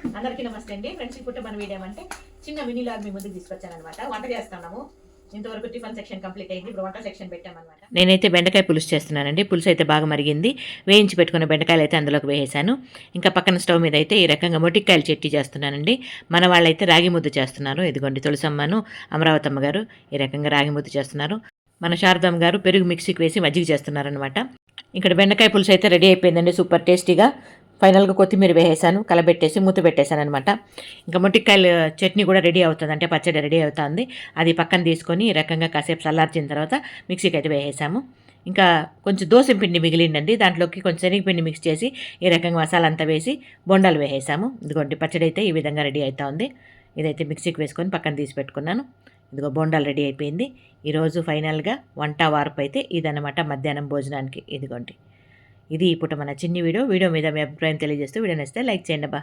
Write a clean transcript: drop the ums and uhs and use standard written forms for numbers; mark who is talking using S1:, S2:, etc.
S1: అందరికీ నమస్తే అండి ఫ్రెండ్స్. ఇప్పుడు మన వీడియో అంటే చిన్న మినీ లాగ్ మీ ముందుకు తీసుకొచ్చాను అనమాట. వంట చేస్తున్నాము. ఇంతవరకు టిఫిన్ సెక్షన్ కంప్లీట్ అయింది. ఇప్పుడు వంట సెక్షన్ పెట్టామన్నమాట. నేనైతే బెండకాయ పులుసు చేస్తున్నానండి. పులుసు అయితే బాగా మరిగింది. వేయించి పెట్టుకున్న బెండకాయలు అయితే అందులోకి వేసేసాను. ఇంకా పక్కన స్టవ్ మీద అయితే ఈ రకంగా మొటిక్కాయలు చట్నీ చేస్తున్నానండి. మన వాళ్ళైతే రాగి ముద్ద చేస్తున్నారు. ఇదిగోండి తులసమ్మను అమరావతమ్మ గారు ఈ రకంగా రాగి ముద్ద చేస్తున్నారు. మన శారదమ్మ గారు పెరుగు మిక్సీకి వేసి మజ్జిగ చేస్తున్నారనమాట. ఇక్కడ బెండకాయ పులుసు అయితే రెడీ అయిపోయిందండి. సూపర్ టేస్టీగా. ఫైనల్గా కొత్తిమీర వేసేసాను, కలబెట్టేసి మూత పెట్టేశాను అనమాట. ఇంకా మొట్టికాయల చట్నీ కూడా రెడీ అవుతుంది, అంటే పచ్చడి రెడీ అవుతుంది. అది పక్కన తీసుకొని ఈ రకంగా కాసేపు చల్లార్చిన తర్వాత మిక్సీకి అయితే వేసేసాము. ఇంకా కొంచెం దోశ పిండి మిగిలిందండి, దాంట్లోకి కొంచెం శనగపిండి మిక్స్ చేసి ఈ రకంగా మసాలా అంతా వేసి బొండాలు వేసేసాము. ఇదిగోండి పచ్చడి అయితే ఈ విధంగా రెడీ అవుతా ఉంది. ఇదైతే మిక్సీకి వేసుకొని పక్కన తీసి పెట్టుకున్నాను. ఇదిగో బొండాలు రెడీ అయిపోయింది. ఈరోజు ఫైనల్గా వంట వార్పు అయితే ఇదన్నమాట మధ్యాహ్నం భోజనానికి. ఇదిగోండి ఇది ఇప్పుడు మన చిన్ని వీడియో మీద మీ అభిప్రాయం తెలియజేస్తూ వీడియో నచ్చితే లైక్ చేయండి అబ్బా.